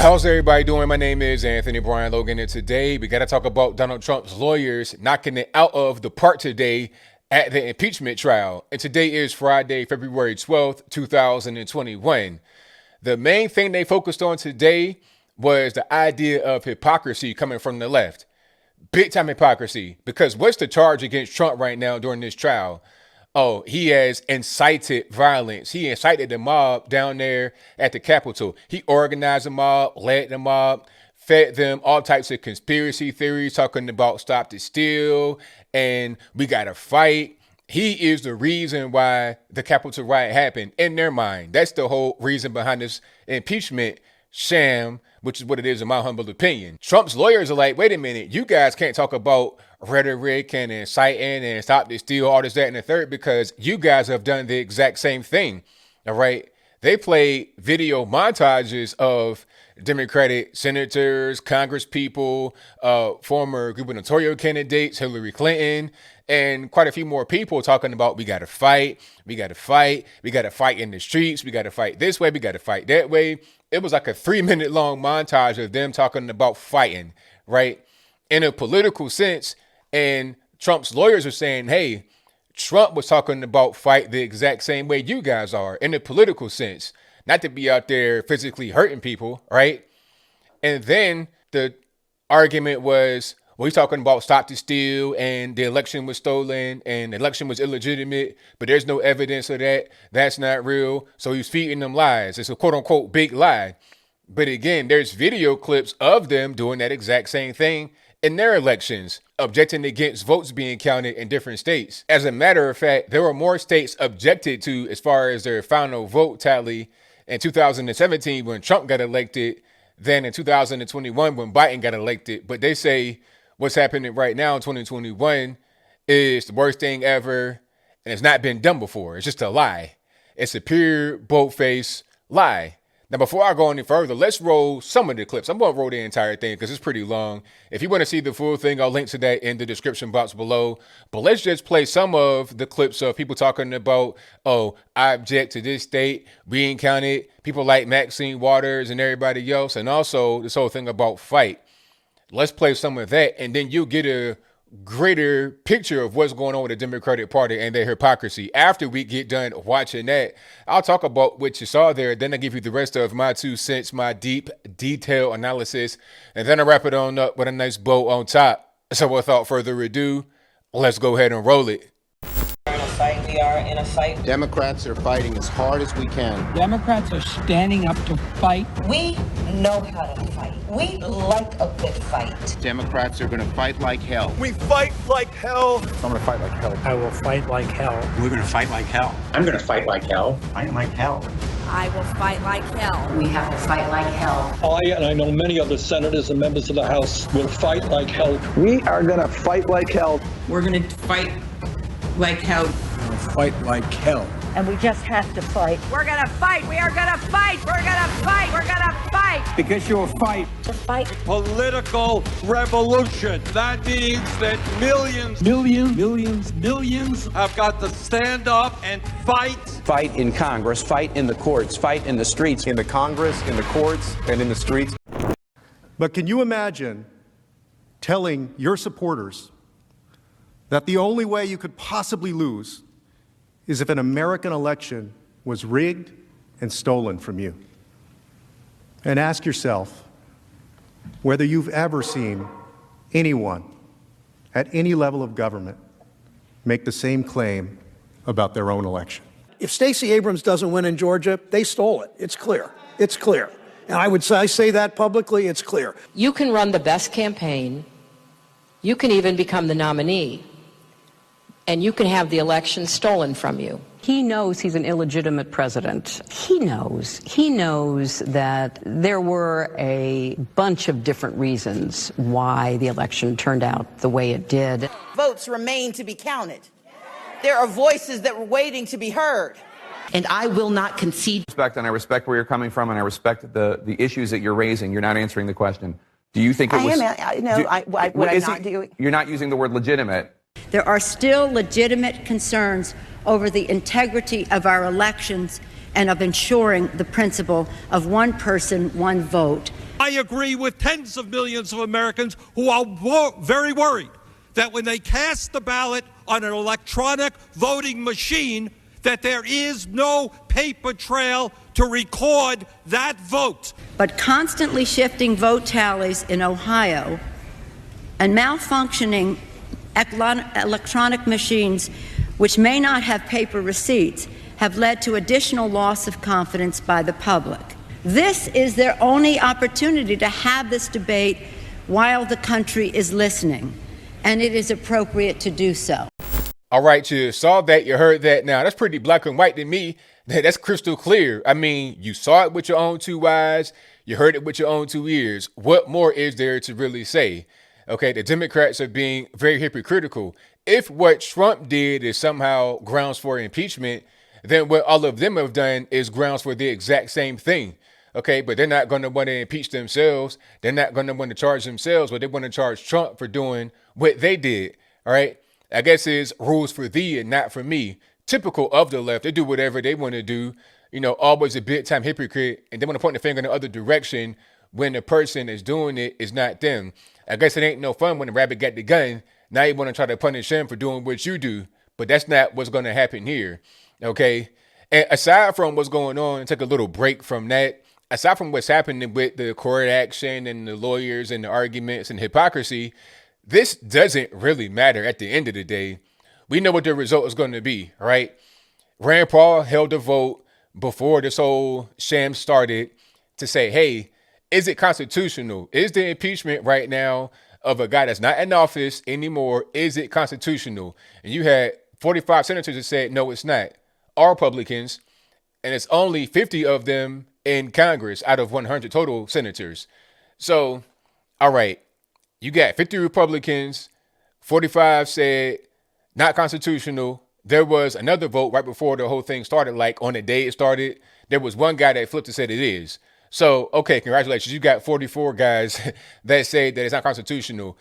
How's everybody doing? My name is Anthony Brian Logan, and today we got to talk about Donald Trump's lawyers knocking it out of the park today at the impeachment trial. And today is Friday, February 12th, 2021. The main thing they focused on today was the idea of hypocrisy coming from the left. Big time hypocrisy, because what's the charge against Trump right now during this trial? Oh, he has incited violence. He incited the mob down there at the Capitol. He organized the mob, led the mob, fed them all types of conspiracy theories, talking about stop the steal and we got to fight. He is the reason why the Capitol riot happened in their mind. That's the whole reason behind this impeachment sham, which is what it is in my humble opinion. Trump's lawyers are like, wait a minute, you guys can't talk about rhetoric and inciting and stop the steal, all this, that, and the third, because you guys have done the exact same thing. All right. They play video montages of Democratic senators, Congress people, former gubernatorial candidates, Hillary Clinton, and quite a few more people talking about we got to fight, we got to fight, we got to fight in the streets, we got to fight this way, we got to fight that way. It was like a 3-minute long montage of them talking about fighting, right? In a political sense. And Trump's lawyers are saying, hey, Trump was talking about fight the exact same way you guys are in a political sense, not to be out there physically hurting people, right? And then the argument was, well, he's talking about stop the steal and the election was stolen and the election was illegitimate, but there's no evidence of that. That's not real. So he's feeding them lies. It's a quote unquote big lie. But again, there's video clips of them doing that exact same thing in their elections, objecting against votes being counted in different states. As a matter of fact, there were more states objected to as far as their final vote tally in 2017 when Trump got elected than in 2021 when Biden got elected. But they say what's happening right now in 2021 is the worst thing ever, and it's not been done before. It's just a lie. It's a pure bold-faced lie. Now, before I go any further, let's roll some of the clips. I'm going to roll the entire thing because it's pretty long. If you want to see the full thing, I'll link to that in the description box below. But let's just play some of the clips of people talking about, oh, I object to this state being counted. People like Maxine Waters and everybody else. And also this whole thing about fight. Let's play some of that, and then you'll get a greater picture of what's going on with the Democratic Party and their hypocrisy. After we get done watching that, I'll talk about what you saw there. Then I'll give you the rest of my 2 cents, my deep, detailed analysis, and then I'll wrap it on up with a nice bow on top. So without further ado, let's go ahead and roll it. We are in a fight. Democrats are fighting as hard as we can. Democrats are standing up to fight. We know how to fight. We like a good fight. Democrats are going to fight like hell. We fight like hell. I'm going to fight like hell. I will fight like hell. We're going to fight like hell. I'm going to fight like hell. Fight like hell. I will fight like hell. We have to fight like hell. I, and I know many other senators and members of the House, will fight like hell. We are going to fight like hell. We're going to fight like hell. Fight like hell. And we just have to fight. We're gonna fight. We are gonna fight. We're gonna fight. We're gonna fight. Because you'll fight. To fight. Political revolution. That means that millions have got to stand up and fight. Fight in Congress, fight in the courts, fight in the streets. In the Congress, in the courts, and in the streets. But can you imagine telling your supporters that the only way you could possibly lose is if an American election was rigged and stolen from you? And ask yourself whether you've ever seen anyone at any level of government make the same claim about their own election. If Stacey Abrams doesn't win in Georgia, they stole it. It's clear. It's clear. And I say that publicly. It's clear. You can run the best campaign. You can even become the nominee. And you can have the election stolen from you. He knows he's an illegitimate president. He knows that there were a bunch of different reasons why the election turned out the way it did. Votes remain to be counted. There are voices that were waiting to be heard. And I will not concede. And I respect where you're coming from, and I respect the issues that you're raising. You're not answering the question. Do you think it was... You're not using the word legitimate. There are still legitimate concerns over the integrity of our elections and of ensuring the principle of one person, one vote I agree with tens of millions of Americans who are very worried that when they cast the ballot on an electronic voting machine, that there is no paper trail to record that vote. But constantly shifting vote tallies in Ohio and malfunctioning electronic machines, which may not have paper receipts, have led to additional loss of confidence by the public. This is their only opportunity to have this debate while the country is listening, and it is appropriate to do so. All right, you saw that, you heard that. Now, that's pretty black and white to me. That's crystal clear. I mean, you saw it with your own two eyes. You heard it with your own two ears. What more is there to really say? Okay, the Democrats are being very hypocritical. If what Trump did is somehow grounds for impeachment, then what all of them have done is grounds for the exact same thing. Okay, but they're not going to want to impeach themselves. They're not going to want to charge themselves, but they want to charge Trump for doing what they did. All right, I guess it's rules for thee and not for me. Typical of the left. They do whatever they want to do. You know, always a big time hypocrite, and they want to point the finger in the other direction when the person is doing it is not them. I guess it ain't no fun when the rabbit got the gun. Now you want to try to punish him for doing what you do, but that's not what's going to happen here. Okay, and aside from what's going on, take a little break from that. Aside from what's happening with the court action and the lawyers and the arguments and hypocrisy, this doesn't really matter at the end of the day. We know what the result is going to be, right? Rand Paul held a vote before this whole sham started to say, hey, is it constitutional? Is the impeachment right now of a guy that's not in office anymore, is it constitutional? And you had 45 senators that said, no, it's not. All Republicans, and it's only 50 of them in Congress out of 100 total senators. So, all right, you got 50 Republicans, 45 said not constitutional. There was another vote right before the whole thing started, like on the day it started. There was one guy that flipped and said it is. So, okay, congratulations. You got 44 guys that say that it's not constitutional.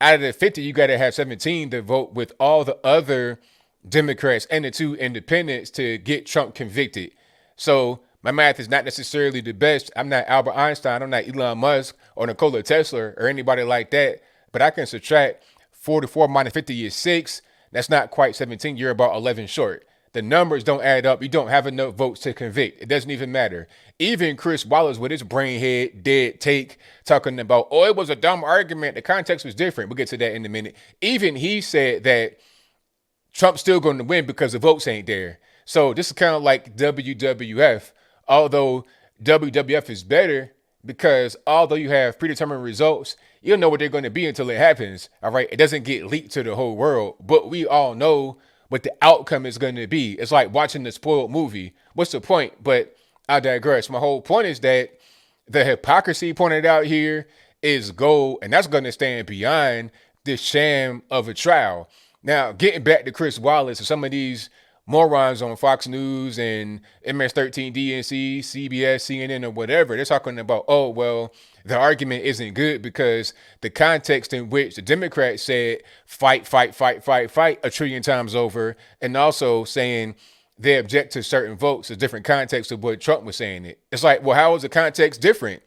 Out of the 50, you got to have 17 to vote with all the other Democrats and the two independents to get Trump convicted. So my math is not necessarily the best. I'm not Albert Einstein. I'm not Elon Musk or Nikola Tesla or anybody like that. But I can subtract 44 minus 50 is 6. That's not quite 17. You're about 11 short. The numbers don't add up. You don't have enough votes to convict. It doesn't even matter. Even Chris Wallace with his brainhead dead take talking about, oh, it was a dumb argument. The context was different. We'll get to that in a minute. Even he said that Trump's still going to win because the votes ain't there. So this is kind of like WWF, although WWF is better because although you have predetermined results, you don't know what they're going to be until it happens. All right. It doesn't get leaked to the whole world, but we all know what the outcome is going to be. It's like watching the spoiled movie. What's the point? But I digress. My whole point is that the hypocrisy pointed out here is gold, and that's going to stand beyond this sham of a trial. Now, getting back to Chris Wallace and some of these morons on Fox News and MS-13 DNC, CBS, CNN, or whatever, they're talking about, oh, well, the argument isn't good because the context in which the Democrats said fight, fight, fight, fight, fight a trillion times over, and also saying they object to certain votes is different context of what Trump was saying it. It's like, well, how is the context different?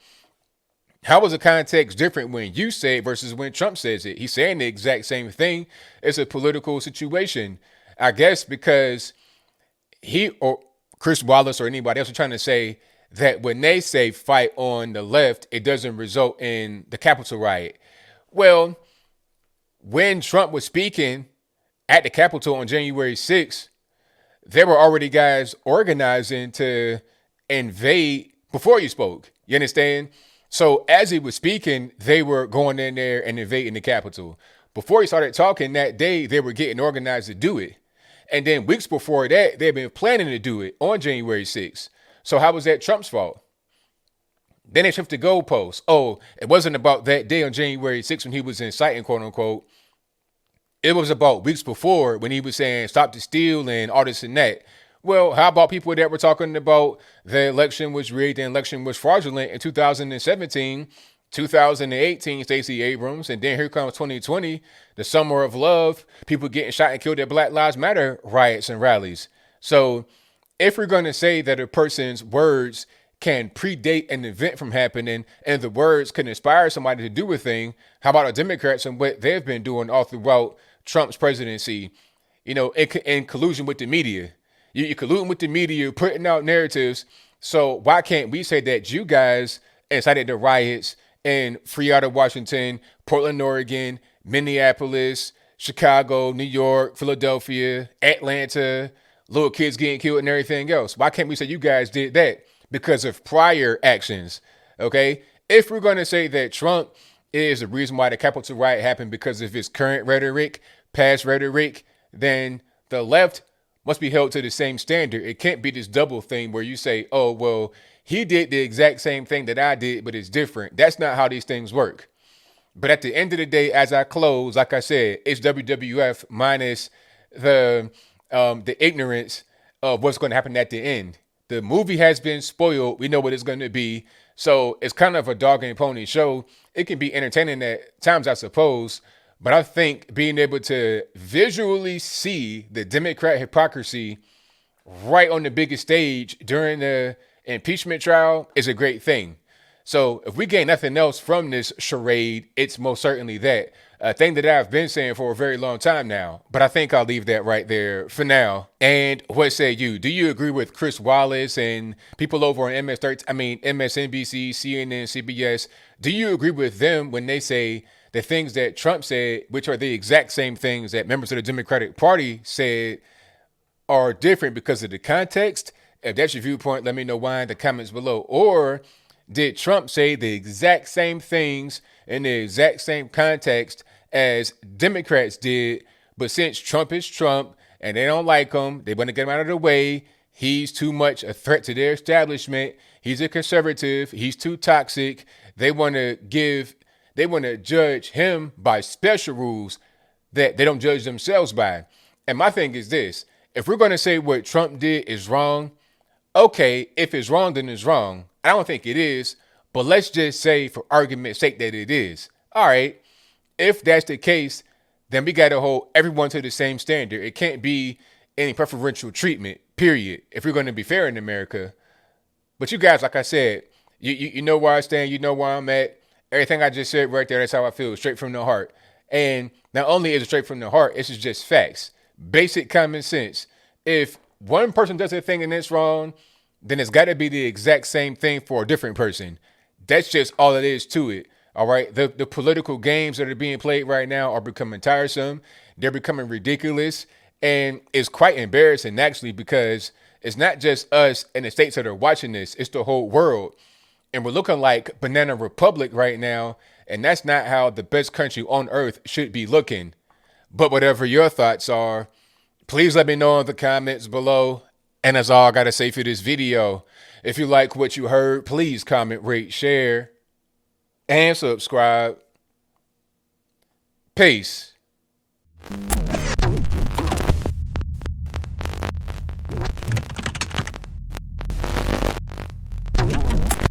How is the context different when you say it versus when Trump says it? He's saying the exact same thing. It's a political situation. I guess because he or Chris Wallace or anybody else are trying to say that when they say fight on the left, it doesn't result in the Capitol riot. Well, when Trump was speaking at the Capitol on January 6th, there were already guys organizing to invade before you spoke. You understand? So as he was speaking, they were going in there and invading the Capitol. Before he started talking that day, they were getting organized to do it. And then weeks before that, they've been planning to do it on January 6th. So how was that Trump's fault? Then they shifted the goalposts. Oh, it wasn't about that day on January 6th when he was inciting, quote unquote. It was about weeks before when he was saying stop the steal and all this and that. Well, how about people that were talking about the election was rigged and election was fraudulent in 2017, 2018, Stacey Abrams, and then here comes 2020, the summer of love, people getting shot and killed at Black Lives Matter riots and rallies. So if we're going to say that a person's words can predate an event from happening and the words can inspire somebody to do a thing, how about the Democrats and what they've been doing all throughout Trump's presidency, you know, in collusion with the media? You're colluding with the media, putting out narratives. So why can't we say that you guys incited the riots in Freeport, Washington, Portland, Oregon, Minneapolis, Chicago, New York, Philadelphia, Atlanta, little kids getting killed and everything else? Why can't we say you guys did that because of prior actions? Okay. If we're going to say that Trump is the reason why the Capitol riot happened because of his current rhetoric, past rhetoric, then the left must be held to the same standard. It can't be this double thing where you say, oh, well, he did the exact same thing that I did, but it's different. That's not how these things work. But at the end of the day, as I close, like I said, it's WWF minus the ignorance of what's going to happen at the end. The movie has been spoiled. We know what it's going to be. So it's kind of a dog and pony show. It can be entertaining at times, I suppose. But I think being able to visually see the Democrat hypocrisy right on the biggest stage during the impeachment trial is a great thing. So if we gain nothing else from this charade, it's most certainly that. A thing that I've been saying for a very long time now. But I think I'll leave that right there for now. And what say you? Do you agree with Chris Wallace and people over on MSNBC, CNN, CBS? Do you agree with them when they say the things that Trump said, which are the exact same things that members of the Democratic Party said, are different because of the context? If that's your viewpoint, let me know why in the comments below. Or did Trump say the exact same things in the exact same context as Democrats did, but since Trump is Trump and they don't like him, they want to get him out of the way, he's too much a threat to their establishment, he's a conservative, he's too toxic, they want to judge him by special rules that they don't judge themselves by. And my thing is this: if we're going to say what Trump did is wrong, okay, if it's wrong, then it's wrong. I don't think it is, but let's just say for argument's sake that it is. All right, if that's the case, then we got to hold everyone to the same standard. It can't be any preferential treatment, period, if we're going to be fair in America. But you guys, like I said, you know where I stand, you know where I'm at. Everything I just said right there, that's how I feel, straight from the heart. And not only is it straight from the heart, it's just facts. Basic common sense. If one person does a thing and it's wrong, then it's got to be the exact same thing for a different person. That's just all it is to it. All right. The political games that are being played right now are becoming tiresome. They're becoming ridiculous. And it's quite embarrassing, actually, because it's not just us in the states that are watching this. It's the whole world. And we're looking like Banana Republic right now. And that's not how the best country on earth should be looking. But whatever your thoughts are, please let me know in the comments below. And that's all I got to say for this video. If you like what you heard, please comment, rate, share, and subscribe. Peace.